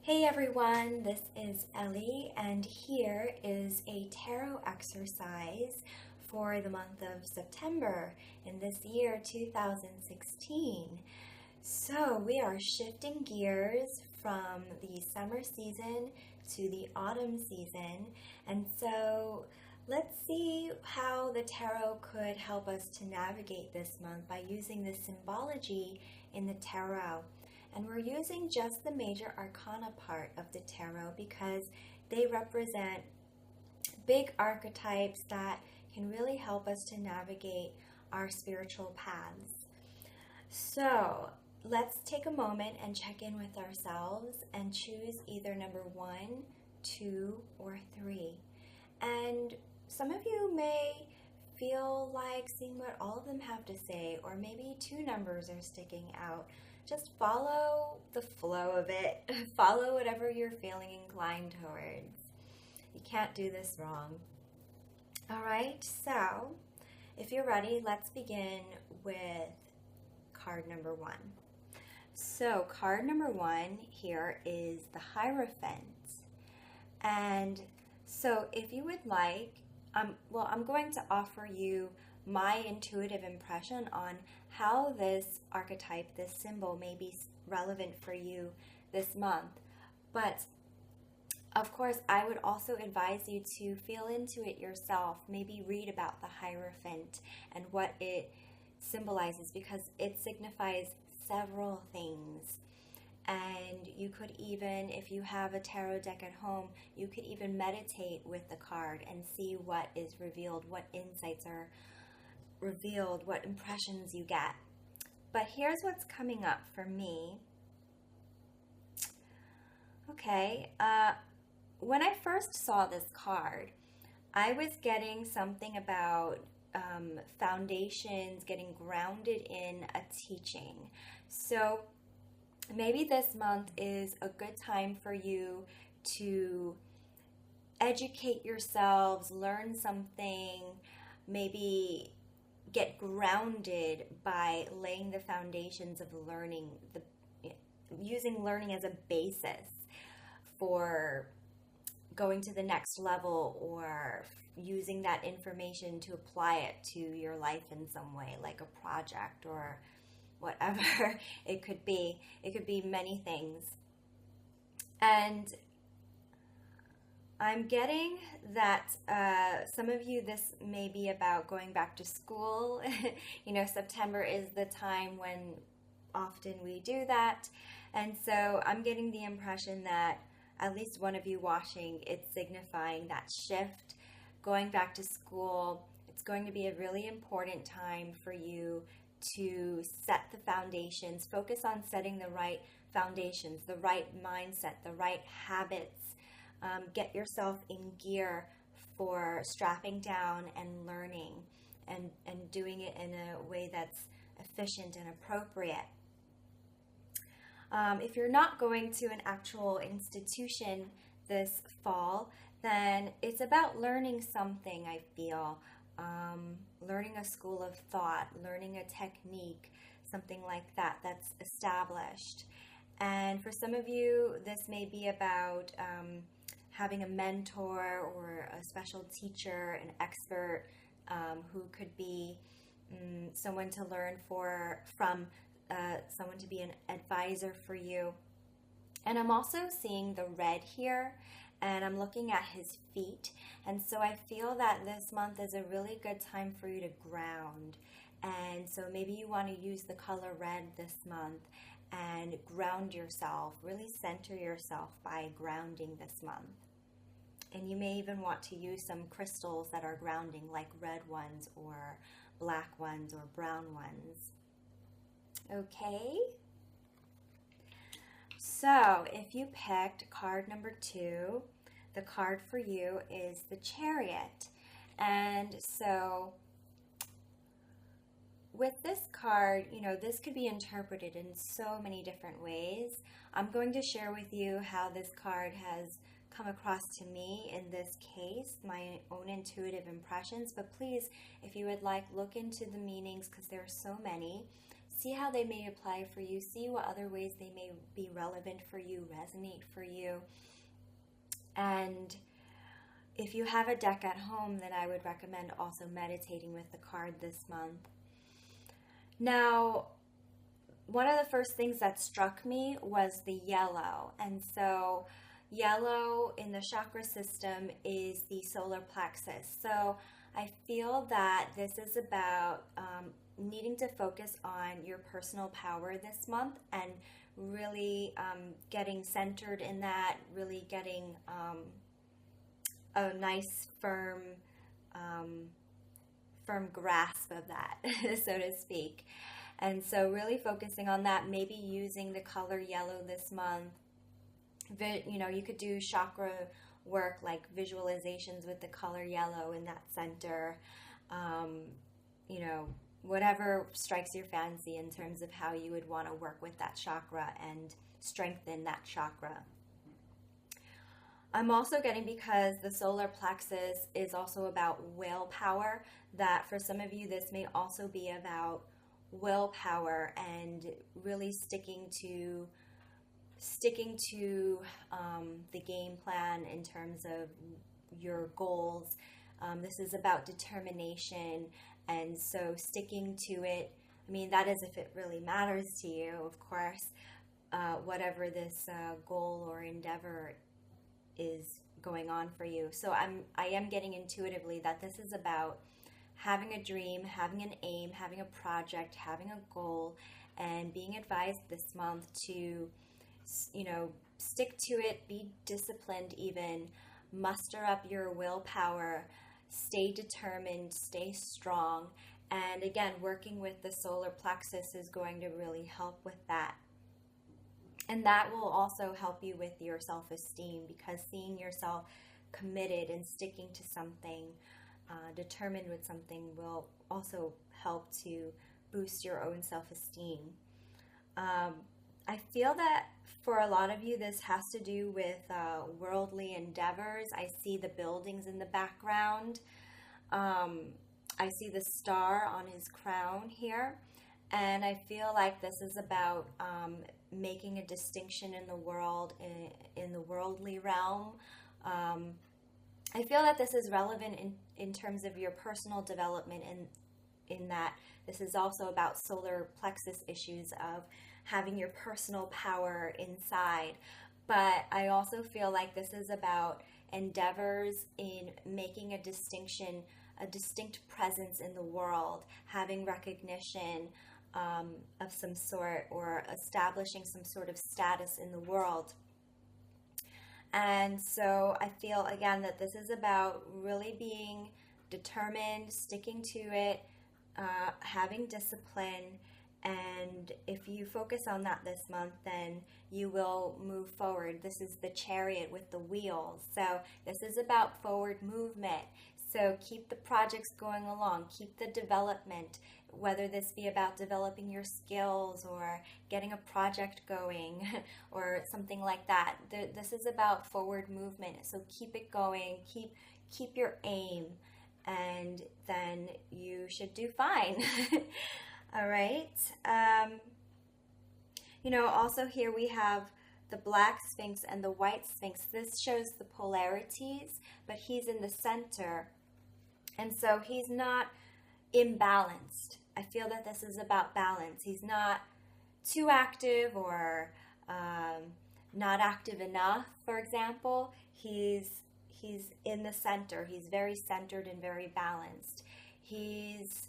Hey everyone, this is Ellie, and here is a tarot exercise for the month of September in this year 2016. So we are shifting gears from the summer season to the autumn season, and so let's see how the tarot could help us to navigate this month by using the symbology in the tarot. And we're using just the Major Arcana part of the tarot because they represent big archetypes that can really help us to navigate our spiritual paths. So let's take a moment and check in with ourselves and choose either number 1, 2, or 3. And some of you may feel like seeing what all of them have to say, or maybe 2 numbers are sticking out. Just follow the flow of it. Follow whatever you're feeling inclined towards. You can't do this wrong. All right, so if you're ready, let's begin with card number 1. So card number 1 here is the Hierophant. And so if you would like, I'm going to offer you my intuitive impression on how this archetype, this symbol, may be relevant for you this month. But of course, I would also advise you to feel into it yourself. Maybe read about the Hierophant and what it symbolizes, because it signifies several things. And you could even, if you have a tarot deck at home, you could even meditate with the card and see what is revealed, what insights are revealed, what impressions you get. But here's what's coming up for me. Okay, when I first saw this card, I was getting something about foundations, getting grounded in a teaching. So maybe this month is a good time for you to educate yourselves, learn something, maybe get grounded by laying the foundations of learning, using learning as a basis for going to the next level, or using that information to apply it to your life in some way, like a project or whatever it could be. It could be many things. And I'm getting that some of you, this may be about going back to school. September is the time when often we do that. And so I'm getting the impression that at least one of you watching, it's signifying that shift, going back to school. It's going to be a really important time for you to set the foundations, focus on setting the right foundations, the right mindset, the right habits. Get yourself in gear for strapping down and learning and doing it in a way that's efficient and appropriate. If you're not going to an actual institution this fall, then it's about learning something, I feel. Learning a school of thought, learning a technique, something like that that's established. And for some of you, this may be about having a mentor or a special teacher, an expert who could be someone to learn from, someone to be an advisor for you. And I'm also seeing the red here, and I'm looking at his feet. And so I feel that this month is a really good time for you to ground. And so maybe you want to use the color red this month and ground yourself, really center yourself by grounding this month. And you may even want to use some crystals that are grounding, like red ones or black ones or brown ones. Okay? So if you picked card number 2, the card for you is the Chariot. And so with this card, this could be interpreted in so many different ways. I'm going to share with you how this card has come across to me in this case, my own intuitive impressions. But please, if you would like, look into the meanings, because there are so many. see how they may apply for you, see what other ways they may be relevant for you, resonate for you. And if you have a deck at home, then I would recommend also meditating with the card this month. Now, one of the first things that struck me was the yellow. And so yellow in the chakra system is the solar plexus. So I feel that this is about needing to focus on your personal power this month and really getting centered in that, really getting a nice firm grasp of that, so to speak. And so really focusing on that, maybe using the color yellow this month. You know, you could do chakra work like visualizations with the color yellow in that center. You know, whatever strikes your fancy in terms of how you would want to work with that chakra and strengthen that chakra. I'm also getting, because the solar plexus is also about willpower, that for some of you this may also be about willpower and really sticking to the game plan in terms of your goals. This is about determination, and so sticking to it. I mean, that is if it really matters to you, of course, whatever this goal or endeavor is going on for you. So I am getting intuitively that this is about having a dream, having an aim, having a project, having a goal, and being advised this month to, you know, stick to it, be disciplined even, muster up your willpower, stay determined, stay strong. And again, working with the solar plexus is going to really help with that. And that will also help you with your self-esteem, because seeing yourself committed and sticking to something, determined with something, will also help to boost your own self-esteem. I feel that for a lot of you, this has to do with worldly endeavors. I see the buildings in the background. I see the star on his crown here. And I feel like this is about making a distinction in the world, in the worldly realm. I feel that this is relevant in terms of your personal development, in that this is also about solar plexus issues of having your personal power inside. But I also feel like this is about endeavors in making a distinction, a distinct presence in the world, having recognition of some sort, or establishing some sort of status in the world. And so I feel, again, that this is about really being determined, sticking to it, having discipline. And if you focus on that this month, then you will move forward. This is the chariot with the wheels. So this is about forward movement. So keep the projects going along, keep the development, whether this be about developing your skills or getting a project going or something like that. This is about forward movement. So keep it going, keep your aim, and then you should do fine. All right. You know, also here we have the black sphinx and the white sphinx. This shows the polarities, but he's in the center. And so he's not imbalanced. I feel that this is about balance. He's not too active or not active enough, for example. He's in the center. He's very centered and very balanced. He's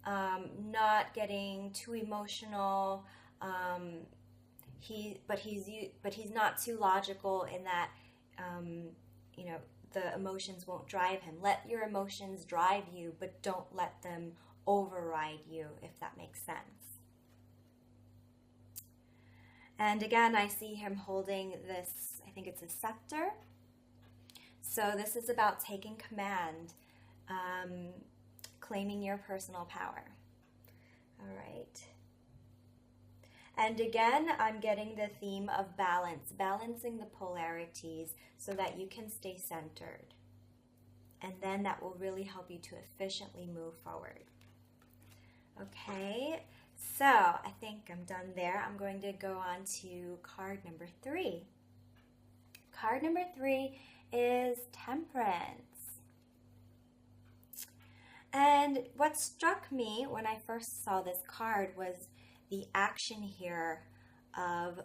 not getting too emotional. But he's not too logical in that, you know, the emotions won't drive him. Let your emotions drive you, but don't let them override you, if that makes sense. And again, I see him holding this, I think it's a scepter. So this is about taking command, claiming your personal power. All right. And again, I'm getting the theme of balance, balancing the polarities so that you can stay centered. And then that will really help you to efficiently move forward. Okay, So I think I'm done there. I'm going to go on to card number 3. Card number 3 is Temperance. And what struck me when I first saw this card was the action here of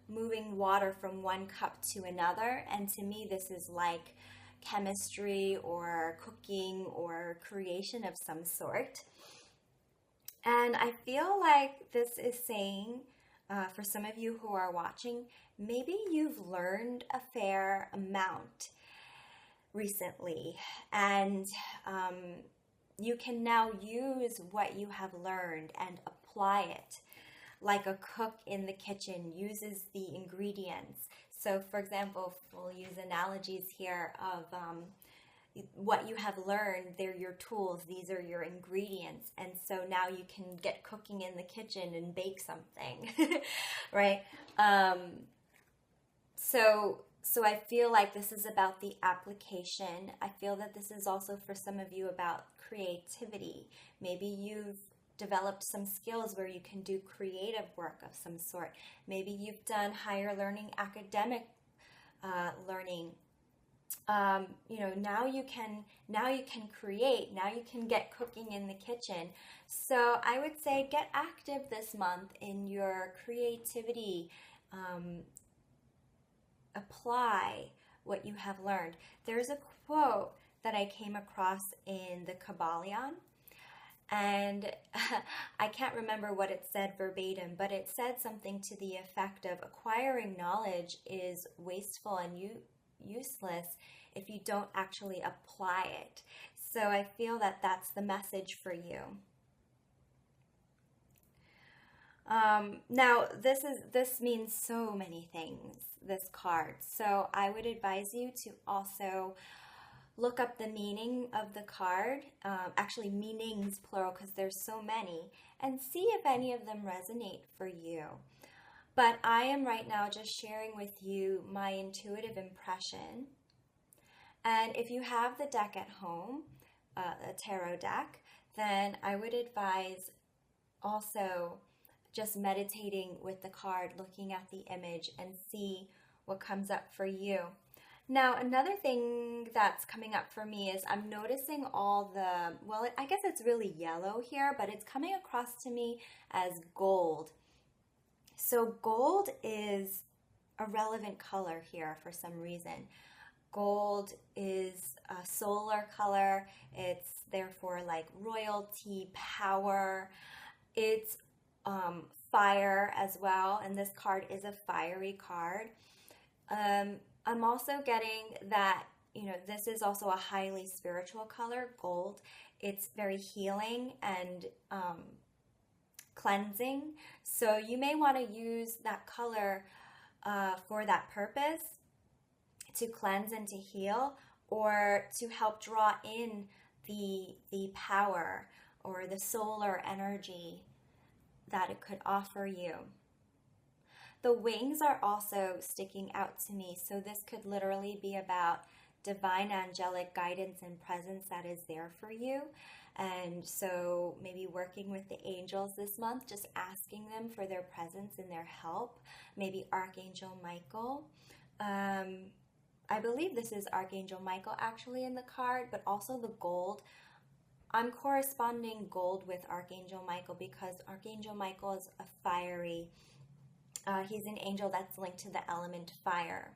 moving water from one cup to another. And to me, this is like chemistry or cooking or creation of some sort. And I feel like this is saying, for some of you who are watching, maybe you've learned a fair amount recently, and you can now use what you have learned and apply it like a cook in the kitchen uses the ingredients. So for example, we'll use analogies here of what you have learned. They're your tools, these are your ingredients, and so now you can get cooking in the kitchen and bake something. Right? So I feel like this is about the application. I feel that this is also for some of you about creativity. Maybe you've developed some skills where you can do creative work of some sort. Maybe you've done higher learning, academic learning. Now you can create. Now you can get cooking in the kitchen. So I would say get active this month in your creativity. Apply what you have learned. There's a quote that I came across in the Kabbalion, and I can't remember what it said verbatim, but it said something to the effect of acquiring knowledge is wasteful and useless if you don't actually apply it. So I feel that that's the message for you. Now, this means so many things, this card. So I would advise you to also look up the meaning of the card, actually meanings plural because there's so many, and see if any of them resonate for you. But I am right now just sharing with you my intuitive impression. And if you have the deck at home, a tarot deck, then I would advise also just meditating with the card, looking at the image, and see what comes up for you. Now, another thing that's coming up for me is I'm noticing all the, well, I guess it's really yellow here, but it's coming across to me as gold. So gold is a relevant color here for some reason. Gold is a solar color. It's therefore like royalty, power. It's fire as well, and this card is a fiery card. I'm also getting that, this is also a highly spiritual color, gold. It's very healing and cleansing. So you may want to use that color for that purpose, to cleanse and to heal, or to help draw in the power or the solar energy that it could offer you. The wings are also sticking out to me, so this could literally be about divine angelic guidance and presence that is there for you. And so maybe working with the angels this month, just asking them for their presence and their help. Maybe Archangel Michael. I believe this is Archangel Michael actually in the card, but also the gold. I'm corresponding gold with Archangel Michael because Archangel Michael is a fiery, he's an angel that's linked to the element fire.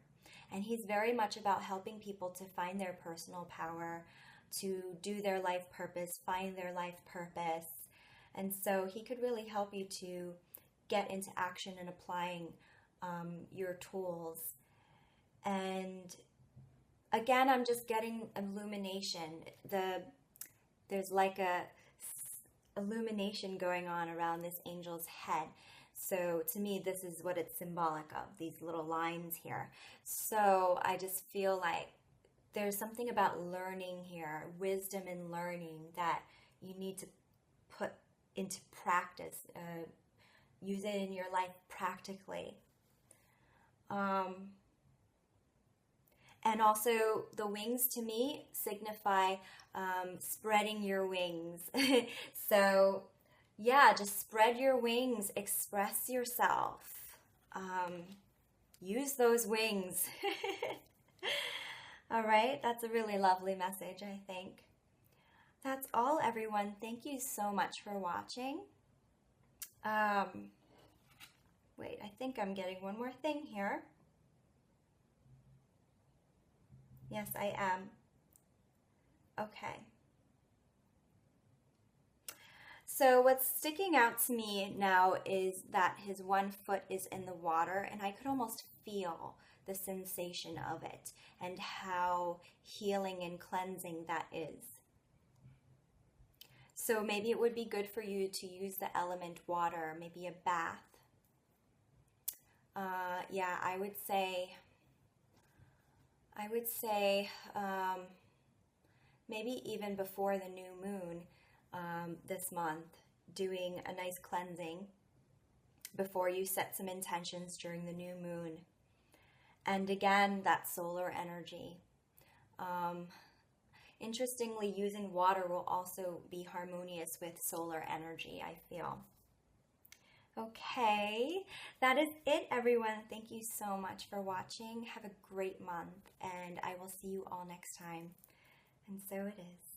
And he's very much about helping people to find their personal power, to do their life purpose, find their life purpose. And so he could really help you to get into action and applying your tools. And again, I'm just getting illumination. There's like a illumination going on around this angel's head. So to me, this is what it's symbolic of, these little lines here. So I just feel like there's something about learning here, wisdom and learning that you need to put into practice, use it in your life practically. And also the wings to me signify spreading your wings. So yeah, just spread your wings, express yourself. Use those wings. All right, that's a really lovely message, I think. That's all, everyone. Thank you so much for watching. Wait, I think I'm getting one more thing here. Yes, I am. Okay. So what's sticking out to me now is that his one foot is in the water, and I could almost feel the sensation of it and how healing and cleansing that is. So maybe it would be good for you to use the element water, maybe a bath. Yeah, I would say maybe even before the new moon this month, doing a nice cleansing before you set some intentions during the new moon. And again, that solar energy. Interestingly, using water will also be harmonious with solar energy, I feel. Okay, that is it, everyone. Thank you so much for watching. Have a great month, and I will see you all next time. And so it is.